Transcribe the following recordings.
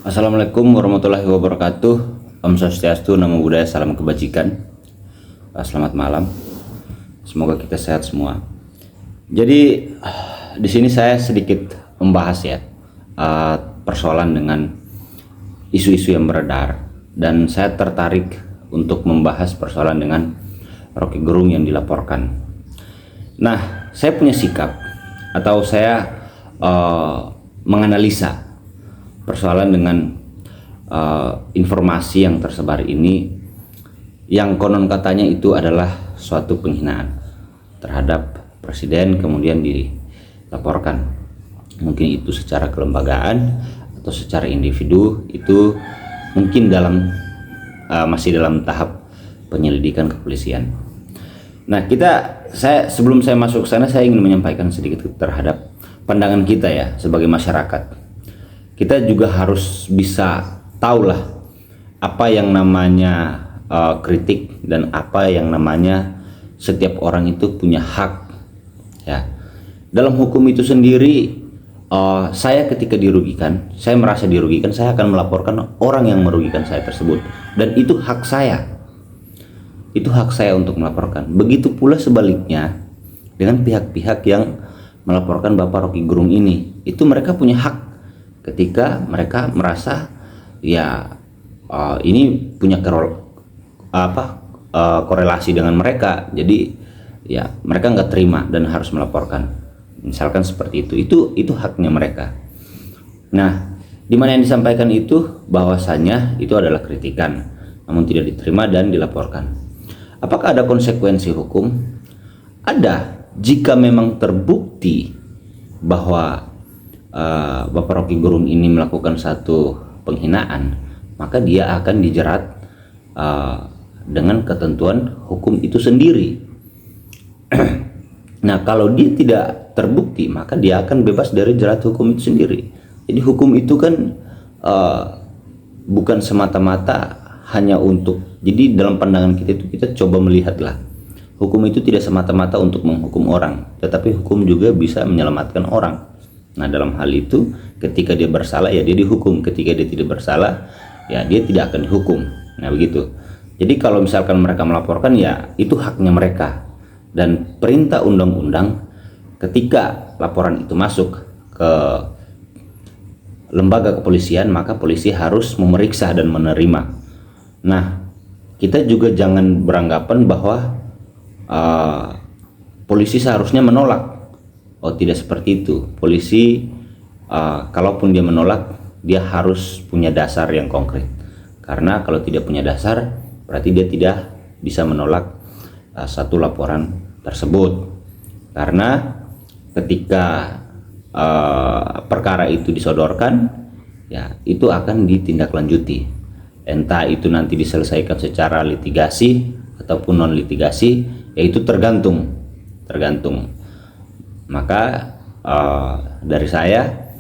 Assalamualaikum warahmatullahi wabarakatuh. Om Swastiastu, Namo Buddhaya, salam kebajikan. Selamat malam. Semoga kita sehat semua. Jadi di sini saya sedikit membahas ya persoalan dengan isu-isu yang beredar, dan saya tertarik untuk membahas persoalan dengan Rocky Gerung yang dilaporkan. Nah, saya punya sikap atau saya menganalisa persoalan dengan informasi yang tersebar ini, yang konon katanya itu adalah suatu penghinaan terhadap presiden, kemudian dilaporkan. Mungkin itu secara kelembagaan atau secara individu, itu mungkin masih dalam tahap penyelidikan kepolisian. Nah, sebelum saya masuk ke sana, saya ingin menyampaikan sedikit terhadap pandangan kita ya sebagai masyarakat. Kita juga harus bisa tahulah apa yang namanya kritik dan apa yang namanya setiap orang itu punya hak ya. Dalam hukum itu sendiri, saya ketika dirugikan, saya merasa dirugikan, saya akan melaporkan orang yang merugikan saya tersebut, dan itu hak saya. Itu hak saya untuk melaporkan. Begitu pula sebaliknya dengan pihak-pihak yang melaporkan Bapak Rocky Gerung ini, itu mereka punya hak ketika mereka merasa ini punya korelasi dengan mereka, jadi ya mereka nggak terima dan harus melaporkan, misalkan seperti itu haknya mereka. Nah, di mana yang disampaikan itu bahwasanya itu adalah kritikan namun tidak diterima dan dilaporkan. Apakah ada konsekuensi hukum? Ada, jika memang terbukti bahwa Bapak Rocky Gerung ini melakukan satu penghinaan, maka dia akan dijerat dengan ketentuan hukum itu sendiri. Nah, kalau dia tidak terbukti, maka dia akan bebas dari jerat hukum itu sendiri. Jadi hukum itu kan bukan semata-mata hanya untuk, jadi dalam pandangan kita itu kita coba melihatlah, hukum itu tidak semata-mata untuk menghukum orang, tetapi hukum juga bisa menyelamatkan orang. Nah, dalam hal itu ketika dia bersalah ya dia dihukum, ketika dia tidak bersalah ya dia tidak akan dihukum. Nah, begitu. Jadi kalau misalkan mereka melaporkan, ya itu haknya mereka, dan perintah undang-undang ketika laporan itu masuk ke lembaga kepolisian, maka polisi harus memeriksa dan menerima. Nah, kita juga jangan beranggapan bahwa polisi seharusnya menolak. Oh, tidak seperti itu. Polisi kalaupun dia menolak, dia harus punya dasar yang konkret. Karena kalau tidak punya dasar, berarti dia tidak bisa menolak satu laporan tersebut. Karena ketika perkara itu disodorkan, ya itu akan ditindaklanjuti. Entah itu nanti diselesaikan secara litigasi ataupun non litigasi, yaitu tergantung. Maka dari saya,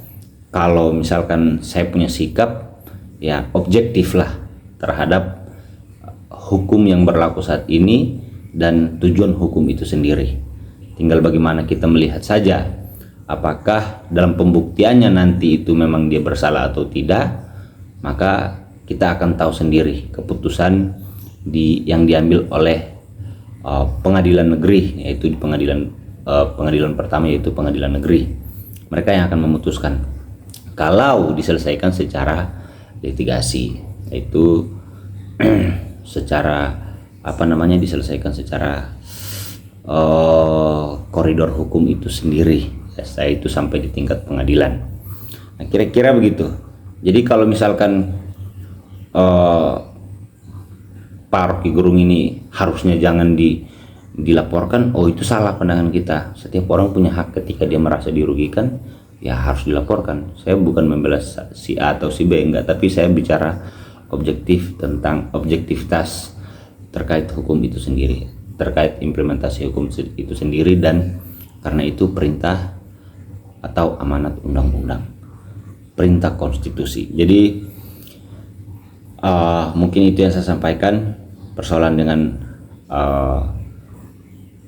kalau misalkan saya punya sikap ya objektif lah terhadap hukum yang berlaku saat ini dan tujuan hukum itu sendiri. Tinggal bagaimana kita melihat saja, apakah dalam pembuktiannya nanti itu memang dia bersalah atau tidak, maka kita akan tahu sendiri keputusan yang diambil oleh pengadilan negeri, yaitu di pengadilan pertama, yaitu pengadilan negeri. Mereka yang akan memutuskan. Kalau diselesaikan secara litigasi, yaitu secara diselesaikan secara koridor hukum itu sendiri, saya itu sampai di tingkat pengadilan. Nah, kira-kira begitu. Jadi kalau misalkan Pak Rocky Gerung ini harusnya jangan dilaporkan, oh itu salah pandangan kita. Setiap orang punya hak ketika dia merasa dirugikan, ya harus dilaporkan. Saya bukan membela si A atau si B, enggak, tapi saya bicara objektif tentang objektivitas terkait hukum itu sendiri, terkait implementasi hukum itu sendiri, dan karena itu perintah atau amanat undang-undang, perintah konstitusi. Jadi mungkin itu yang saya sampaikan persoalan dengan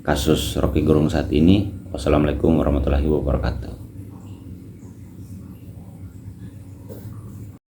kasus Rocky Gerung saat ini. Wassalamualaikum warahmatullahi wabarakatuh.